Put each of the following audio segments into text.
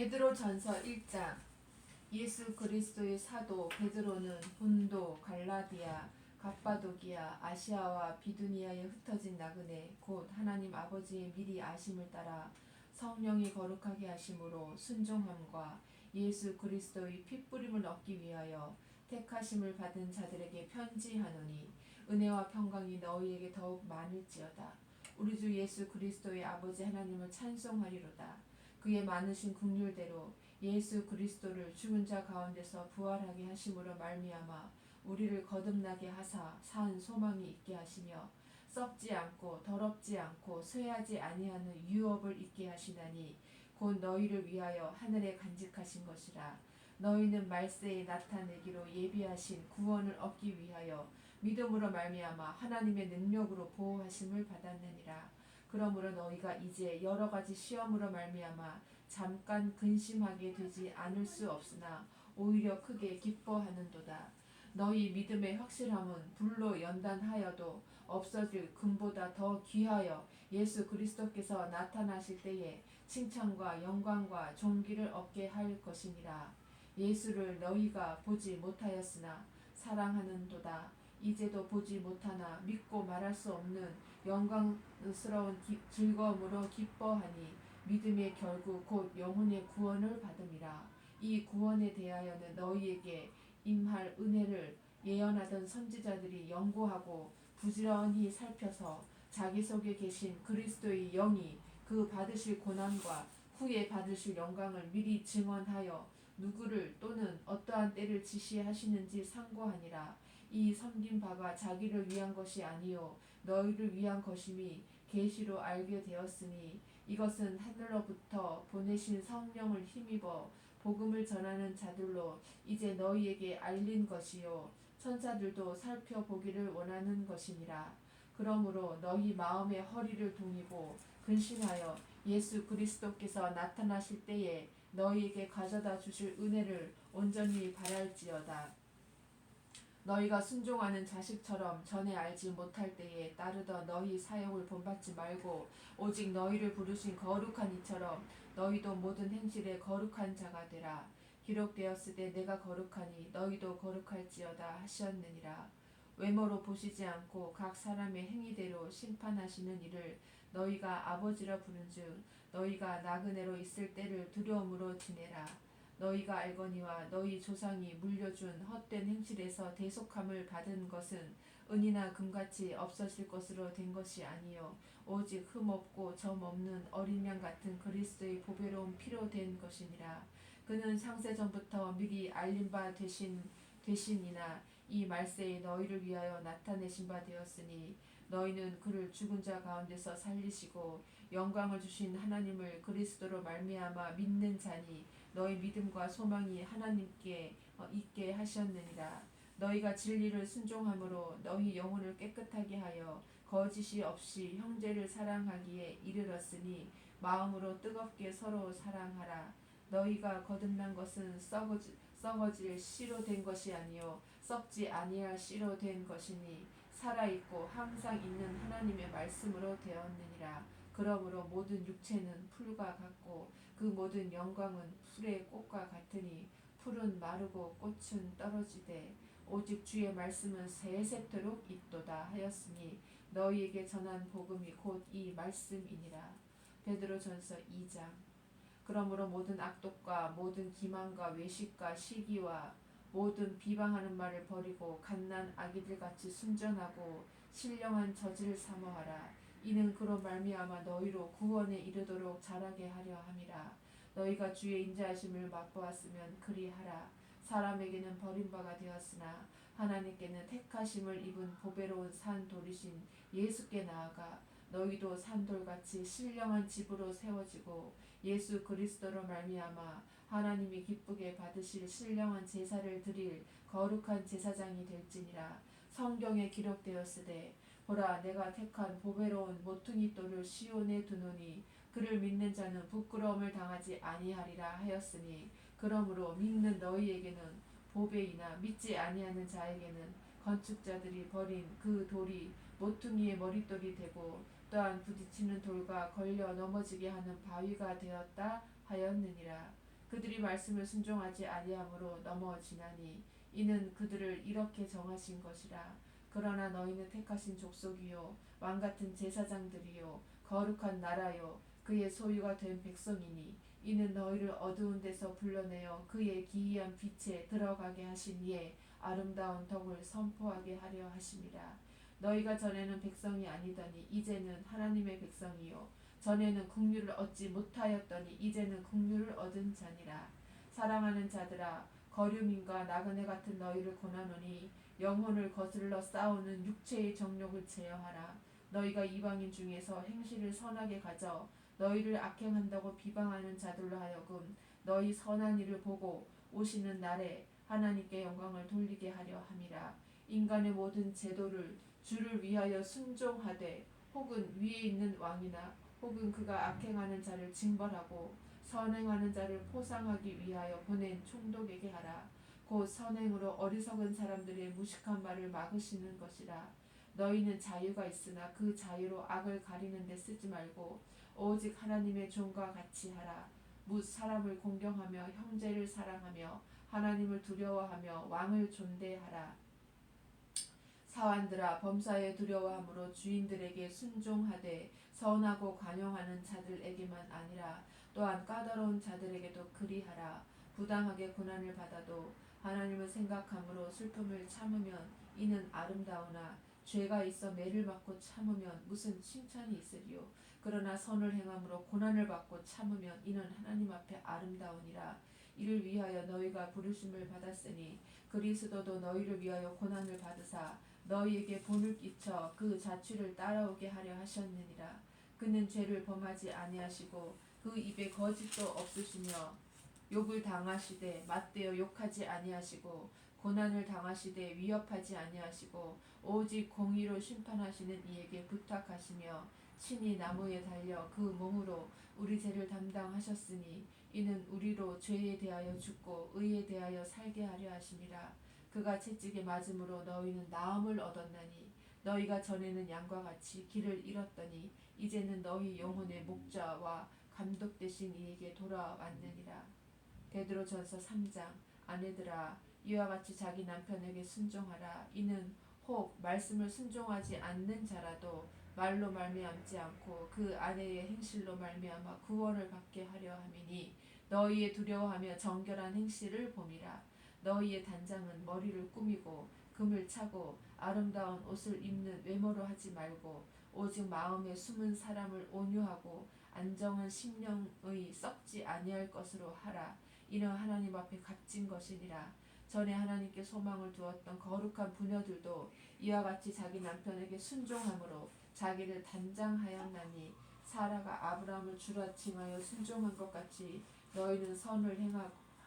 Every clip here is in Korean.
베드로전서 1장. 예수 그리스도의 사도 베드로는 본도, 갈라디아, 갑바도기아, 아시아와 비두니아에 흩어진 나그네 곧 하나님 아버지의 미리 아심을 따라 성령이 거룩하게 하심으로 순종함과 예수 그리스도의 핏부림을 얻기 위하여 택하심을 받은 자들에게 편지하노니 은혜와 평강이 너희에게 더욱 많을지어다. 우리 주 예수 그리스도의 아버지 하나님을 찬송하리로다. 그의 많으신 긍휼대로 예수 그리스도를 죽은 자 가운데서 부활하게 하심으로 말미암아 우리를 거듭나게 하사 산 소망이 있게 하시며 썩지 않고 더럽지 않고 쇠하지 아니하는 유업을 있게 하시나니 곧 너희를 위하여 하늘에 간직하신 것이라. 너희는 말세에 나타내기로 예비하신 구원을 얻기 위하여 믿음으로 말미암아 하나님의 능력으로 보호하심을 받았느니라. 그러므로 너희가 이제 여러 가지 시험으로 말미암아 잠깐 근심하게 되지 않을 수 없으나 오히려 크게 기뻐하는도다. 너희 믿음의 확실함은 불로 연단하여도 없어질 금보다 더 귀하여 예수 그리스도께서 나타나실 때에 칭찬과 영광과 존귀를 얻게 할 것이니라. 예수를 너희가 보지 못하였으나 사랑하는도다. 이제도 보지 못하나 믿고 말할 수 없는 영광스러운 즐거움으로 기뻐하니 믿음의 결국 곧 영혼의 구원을 받음이라. 이 구원에 대하여는 너희에게 임할 은혜를 예언하던 선지자들이 연구하고 부지런히 살펴서 자기 속에 계신 그리스도의 영이 그 받으실 고난과 후에 받으실 영광을 미리 증언하여 누구를 또는 어떠한 때를 지시하시는지 상고하니라. 이 섬긴 바가 자기를 위한 것이 아니요 너희를 위한 것임이 계시로 알게 되었으니 이것은 하늘로부터 보내신 성령을 힘입어 복음을 전하는 자들로 이제 너희에게 알린 것이요 천사들도 살펴보기를 원하는 것이니라. 그러므로 너희 마음의 허리를 동이고 근신하여 예수 그리스도께서 나타나실 때에 너희에게 가져다 주실 은혜를 온전히 바랄지어다. 너희가 순종하는 자식처럼 전에 알지 못할 때에 따르던 너희 사역을 본받지 말고 오직 너희를 부르신 거룩한 이처럼 너희도 모든 행실에 거룩한 자가 되라. 기록되었으되 내가 거룩하니 너희도 거룩할지어다 하셨느니라. 외모로 보시지 않고 각 사람의 행위대로 심판하시는 이를 너희가 아버지라 부른즉 너희가 나그네로 있을 때를 두려움으로 지내라. 너희가 알거니와 너희 조상이 물려준 헛된 행실에서 대속함을 받은 것은 은이나 금같이 없어질 것으로 된 것이 아니요 오직 흠없고 점없는 어린 양 같은 그리스도의 보배로운 피로 된 것이니라. 그는 창세전부터 미리 알린 바 되신이나 이 말세에 너희를 위하여 나타내신 바 되었으니 너희는 그를 죽은 자 가운데서 살리시고 영광을 주신 하나님을 그리스도로 말미암아 믿는 자니 너희 믿음과 소망이 하나님께 있게 하셨느니라. 너희가 진리를 순종함으로 너희 영혼을 깨끗하게 하여 거짓이 없이 형제를 사랑하기에 이르렀으니 마음으로 뜨겁게 서로 사랑하라. 너희가 거듭난 것은 썩어질 씨로 된 것이 아니요 썩지 아니할 씨로 된 것이니 살아있고 항상 있는 하나님의 말씀으로 되었느니라. 그러므로 모든 육체는 풀과 같고 그 모든 영광은 풀의 꽃과 같으니 풀은 마르고 꽃은 떨어지되 오직 주의 말씀은 세세토록 있도다 하였으니 너희에게 전한 복음이 곧 이 말씀이니라. 베드로전서 2장. 그러므로 모든 악독과 모든 기만과 외식과 시기와 모든 비방하는 말을 버리고 갓난 아기들같이 순전하고 신령한 저지를 사모하라. 이는 그로 말미암아 너희로 구원에 이르도록 자라게 하려 함이라. 너희가 주의 인자하심을 맛보았으면 그리하라. 사람에게는 버림바가 되었으나 하나님께는 택하심을 입은 보배로운 산 돌이신 예수께 나아가 너희도 산돌같이 신령한 집으로 세워지고 예수 그리스도로 말미암아 하나님이 기쁘게 받으실 신령한 제사를 드릴 거룩한 제사장이 될지니라. 성경에 기록되었으되 보라 내가 택한 보배로운 모퉁이 돌을 시온에 두노니 그를 믿는 자는 부끄러움을 당하지 아니하리라 하였으니 그러므로 믿는 너희에게는 보배이나 믿지 아니하는 자에게는 건축자들이 버린 그 돌이 모퉁이의 머릿돌이 되고 또한 부딪히는 돌과 걸려 넘어지게 하는 바위가 되었다 하였느니라. 그들이 말씀을 순종하지 아니함으로 넘어지나니 이는 그들을 이렇게 정하신 것이라. 그러나 너희는 택하신 족속이요 왕같은 제사장들이요 거룩한 나라요 그의 소유가 된 백성이니 이는 너희를 어두운 데서 불러내어 그의 기이한 빛에 들어가게 하신 이의 아름다운 덕을 선포하게 하려 하심이라. 너희가 전에는 백성이 아니더니 이제는 하나님의 백성이요 전에는 국류를 얻지 못하였더니 이제는 국류를 얻은 자니라. 사랑하는 자들아 거류민과 나그네 같은 너희를 권하노니 영혼을 거슬러 싸우는 육체의 정욕을 제어하라. 너희가 이방인 중에서 행실을 선하게 가져 너희를 악행한다고 비방하는 자들로 하여금 너희 선한 일을 보고 오시는 날에 하나님께 영광을 돌리게 하려 함이라. 인간의 모든 제도를 주를 위하여 순종하되 혹은 위에 있는 왕이나 혹은 그가 악행하는 자를 징벌하고 선행하는 자를 포상하기 위하여 보낸 총독에게 하라. 곧 선행으로 어리석은 사람들의 무식한 말을 막으시는 것이라. 너희는 자유가 있으나 그 자유로 악을 가리는 데 쓰지 말고 오직 하나님의 종과 같이 하라. 뭇 사람을 공경하며 형제를 사랑하며 하나님을 두려워하며 왕을 존대하라. 사환들아 범사에 두려워함으로 주인들에게 순종하되 선하고 관용하는 자들에게만 아니라 또한 까다로운 자들에게도 그리하라. 부당하게 고난을 받아도 하나님을 생각함으로 슬픔을 참으면 이는 아름다우나 죄가 있어 매를 맞고 참으면 무슨 칭찬이 있으리요. 그러나 선을 행함으로 고난을 받고 참으면 이는 하나님 앞에 아름다우니라. 이를 위하여 너희가 부르심을 받았으니 그리스도도 너희를 위하여 고난을 받으사 너희에게 본을 끼쳐 그 자취를 따라오게 하려 하셨느니라. 그는 죄를 범하지 아니하시고 그 입에 거짓도 없으시며 욕을 당하시되 맞대어 욕하지 아니하시고 고난을 당하시되 위협하지 아니하시고 오직 공의로 심판하시는 이에게 부탁하시며 친히 나무에 달려 그 몸으로 우리 죄를 담당하셨으니 이는 우리로 죄에 대하여 죽고 의에 대하여 살게 하려 하심이라. 그가 채찍에 맞음으로 너희는 나음을 얻었나니 너희가 전에는 양과 같이 길을 잃었더니 이제는 너희 영혼의 목자와 감독 되신 이에게 돌아왔느니라. 베드로전서 3장. 아내들아 이와 같이 자기 남편에게 순종하라. 이는 혹 말씀을 순종하지 않는 자라도 말로 말미암지 않고 그 아내의 행실로 말미암아 구원을 받게 하려 함이니 너희의 두려워하며 정결한 행실을 봄이라. 너희의 단장은 머리를 꾸미고 금을 차고 아름다운 옷을 입는 외모로 하지 말고 오직 마음에 숨은 사람을 온유하고 안정한 심령의 썩지 아니할 것으로 하라. 이는 하나님 앞에 값진 것이니라. 전에 하나님께 소망을 두었던 거룩한 부녀들도 이와 같이 자기 남편에게 순종함으로 자기를 단장하였나니 사라가 아브라함을 주라 칭하여 순종한 것 같이 너희는 선을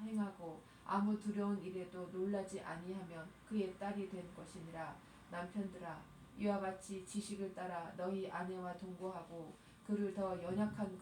행하고 아무 두려운 일에도 놀라지 아니하면 그의 딸이 된 것이니라. 남편들아 이와 같이 지식을 따라 너희 아내와 동거하고 그를 더 연약한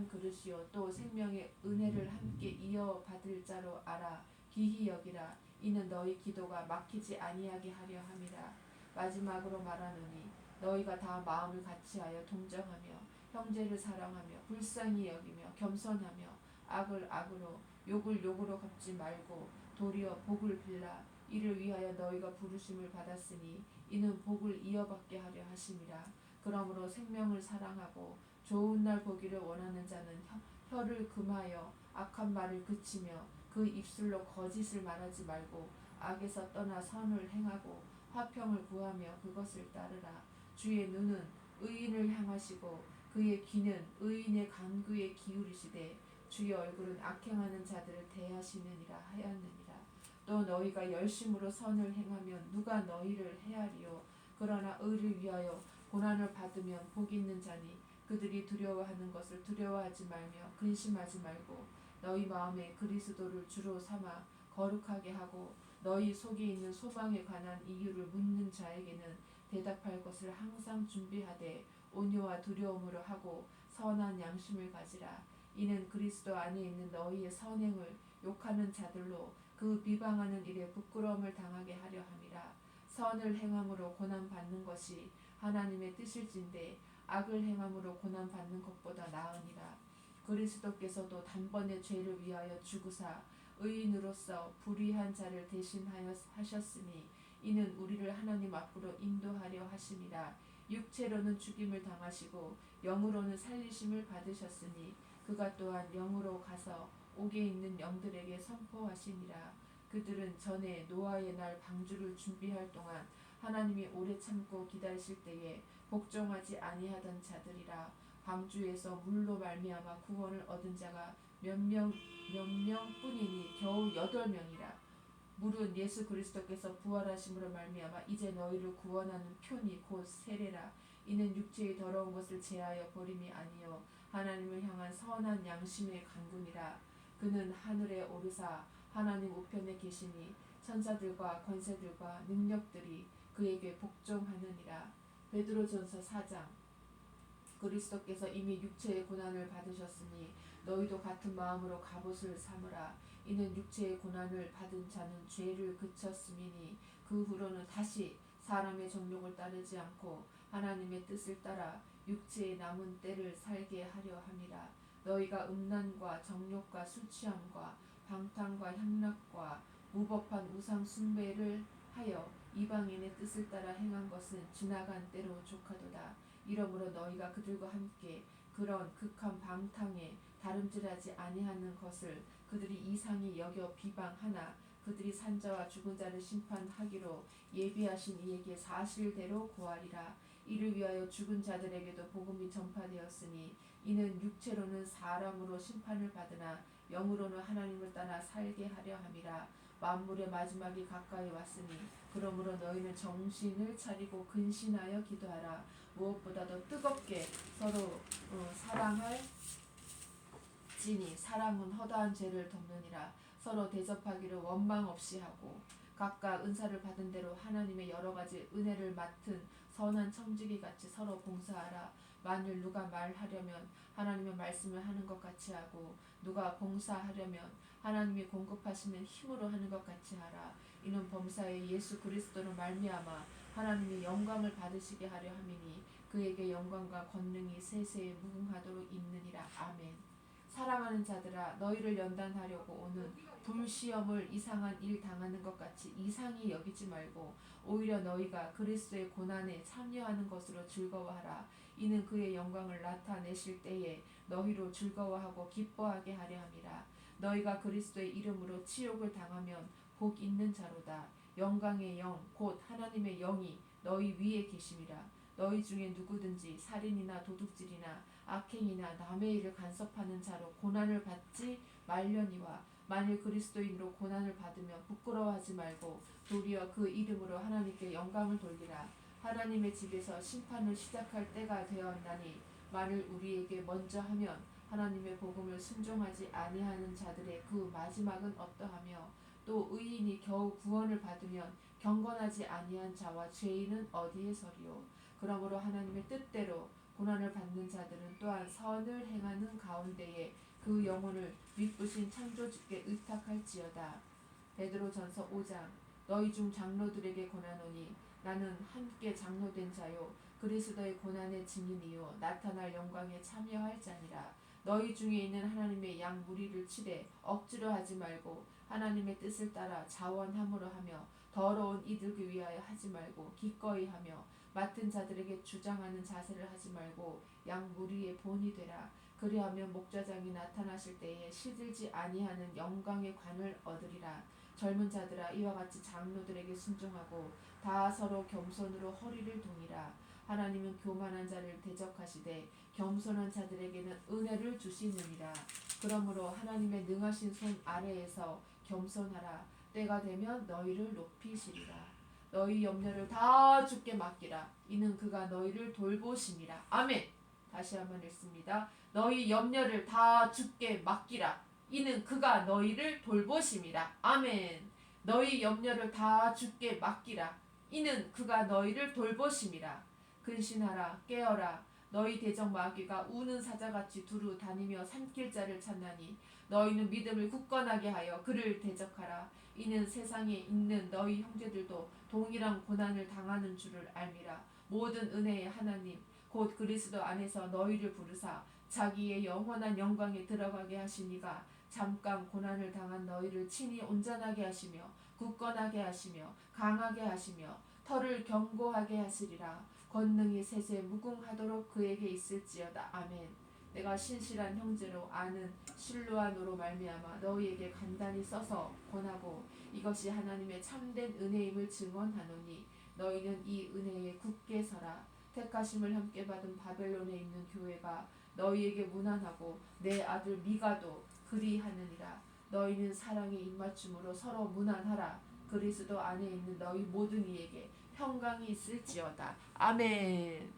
그릇이요 또 생명의 은혜를 함께 이어받을 자로 알아 기히 여기라. 이는 너희 기도가 막히지 아니하게 하려 함이라. 마지막으로 말하노니 너희가 다 마음을 같이하여 동정하며 형제를 사랑하며 불쌍히 여기며 겸손하며 악을 악으로 욕을 욕으로 갚지 말고 도리어 복을 빌라. 이를 위하여 너희가 부르심을 받았으니 이는 복을 이어받게 하려 하심이라. 그러므로 생명을 사랑하고 좋은 날 보기를 원하는 자는 혀를 금하여 악한 말을 그치며 그 입술로 거짓을 말하지 말고 악에서 떠나 선을 행하고 화평을 구하며 그것을 따르라. 주의 눈은 의인을 향하시고 그의 귀는 의인의 간구에 기울이시되 주의 얼굴은 악행하는 자들을 대하시느니라 하였느니라. 또 너희가 열심으로 선을 행하면 누가 너희를 헤아리요. 그러나 의를 위하여 고난을 받으면 복이 있는 자니 그들이 두려워하는 것을 두려워하지 말며 근심하지 말고 너희 마음에 그리스도를 주로 삼아 거룩하게 하고 너희 속에 있는 소망에 관한 이유를 묻는 자에게는 대답할 것을 항상 준비하되 온유와 두려움으로 하고 선한 양심을 가지라. 이는 그리스도 안에 있는 너희의 선행을 욕하는 자들로 그 비방하는 일에 부끄러움을 당하게 하려 함이라. 선을 행함으로 고난 받는 것이 하나님의 뜻일진데 악을 행함으로 고난 받는 것보다 나으니라. 그리스도께서도 단번에 죄를 위하여 죽으사 의인으로서 불의한 자를 대신하여 하셨으니 이는 우리를 하나님 앞으로 인도하려 하심이라. 육체로는 죽임을 당하시고 영으로는 살리심을 받으셨으니 그가 또한 영으로 가서 옥에 있는 영들에게 선포하시니라. 그들은 전에 노아의 날 방주를 준비할 동안 하나님이 오래 참고 기다리실 때에 복종하지 아니하던 자들이라. 방주에서 물로 말미암아 구원을 얻은 자가 몇 명뿐이니 겨우 8명이라. 물은 예수 그리스도께서 부활하심으로 말미암아 이제 너희를 구원하는 표니 곧 세례라. 이는 육체의 더러운 것을 제하여 버림이 아니요 하나님을 향한 선한 양심의 간구니라. 그는 하늘에 오르사 하나님 우편에 계시니 천사들과 권세들과 능력들이 그에게 복종하느니라. 베드로전서 4장. 그리스도께서 이미 육체의 고난을 받으셨으니 너희도 같은 마음으로 갑옷을 삼으라. 이는 육체의 고난을 받은 자는 죄를 그쳤음이니 그 후로는 다시 사람의 정욕을 따르지 않고 하나님의 뜻을 따라 육체의 남은 때를 살게 하려 함이라. 너희가 음란과 정욕과 술취함과 방탕과 향락과 무법한 우상 숭배를 하여 이방인의 뜻을 따라 행한 것은 지나간 때로 족하도다. 이러므로 너희가 그들과 함께 그런 극한 방탕에 다름질하지 아니하는 것을 그들이 이상히 여겨 비방하나 그들이 산자와 죽은 자를 심판하기로 예비하신 이에게 사실대로 고하리라. 이를 위하여 죽은 자들에게도 복음이 전파되었으니 이는 육체로는 사람으로 심판을 받으나 영으로는 하나님을 따라 살게 하려 함이라. 만물의 마지막이 가까이 왔으니 그러므로 너희는 정신을 차리고 근신하여 기도하라. 무엇보다도 뜨겁게 서로 사랑할 지니 사랑은 허다한 죄를 덮느니라. 서로 대접하기를 원망 없이 하고 각각 은사를 받은 대로 하나님의 여러 가지 은혜를 맡은 선한 청지기 같이 서로 봉사하라. 만일 누가 말하려면 하나님의 말씀을 하는 것 같이 하고 누가 봉사하려면 하나님이 공급하시는 힘으로 하는 것 같이 하라. 이는 범사에 예수 그리스도로 말미암아 하나님이 영광을 받으시게 하려 함이니 그에게 영광과 권능이 세세에 무궁하도록 있느니라. 아멘. 사랑하는 자들아, 너희를 연단하려고 오는 불시험을 이상한 일 당하는 것 같이 이상히 여기지 말고 오히려 너희가 그리스도의 고난에 참여하는 것으로 즐거워하라. 이는 그의 영광을 나타내실 때에 너희로 즐거워하고 기뻐하게 하려 함이라. 너희가 그리스도의 이름으로 치욕을 당하면 복 있는 자로다. 영광의 영 곧 하나님의 영이 너희 위에 계심이라. 너희 중에 누구든지 살인이나 도둑질이나 악행이나 남의 일을 간섭하는 자로 고난을 받지 말려니와 만일 그리스도인으로 고난을 받으면 부끄러워하지 말고 도리어 그 이름으로 하나님께 영광을 돌리라. 하나님의 집에서 심판을 시작할 때가 되었나니 만일 우리에게 먼저 하면 하나님의 복음을 순종하지 아니하는 자들의 그 마지막은 어떠하며 또 의인이 겨우 구원을 받으면 경건하지 아니한 자와 죄인은 어디에 서리요. 그러므로 하나님의 뜻대로 고난을 받는 자들은 또한 선을 행하는 가운데에 그 영혼을 미쁘신 창조주께 의탁할지어다. 베드로전서 5장. 너희 중 장로들에게 권하노니 나는 함께 장로된 자요 그리스도의 고난의 증인이요 나타날 영광에 참여할 자니라. 너희 중에 있는 하나님의 양 무리를 치되 억지로 하지 말고 하나님의 뜻을 따라 자원함으로 하며 더러운 이들을 위하여 하지 말고 기꺼이 하며 맡은 자들에게 주장하는 자세를 하지 말고 양 무리의 본이 되라. 그리하면 목자장이 나타나실 때에 시들지 아니하는 영광의 관을 얻으리라. 젊은 자들아, 이와 같이 장로들에게 순종하고 다 서로 겸손으로 허리를 동이라. 하나님은 교만한 자를 대적하시되 겸손한 자들에게는 은혜를 주시느니라. 그러므로 하나님의 능하신 손 아래에서 겸손하라. 때가 되면 너희를 높이시리라. 너희 염려를 다 주께 맡기라. 이는 그가 너희를 돌보심이라. 아멘. 다시 한번 읽습니다. 너희 염려를 다 주께 맡기라. 이는 그가 너희를 돌보심이라. 아멘. 너희 염려를 다 주께 맡기라. 이는 그가 너희를 돌보심이라. 근신하라. 깨어라. 너희 대적 마귀가 우는 사자같이 두루 다니며 삼킬 자를 찾나니 너희는 믿음을 굳건하게 하여 그를 대적하라. 이는 세상에 있는 너희 형제들도 동일한 고난을 당하는 줄을 알미라. 모든 은혜의 하나님 곧 그리스도 안에서 너희를 부르사 자기의 영원한 영광에 들어가게 하시니가 잠깐 고난을 당한 너희를 친히 온전하게 하시며 굳건하게 하시며 강하게 하시며 털을 견고하게 하시리라. 권능이 셋에 무궁하도록 그에게 있을지어다. 아멘. 내가 신실한 형제로 아는 실로아노로 말미암아 너희에게 간단히 써서 권하고 이것이 하나님의 참된 은혜임을 증언하노니 너희는 이 은혜에 굳게 서라. 택하심을 함께 받은 바벨론에 있는 교회가 너희에게 문안하고 내 아들 미가도 그리하느니라. 너희는 사랑의 입맞춤으로 서로 문안하라. 그리스도 안에 있는 너희 모든 이에게 평강이 있을지어다. 아멘.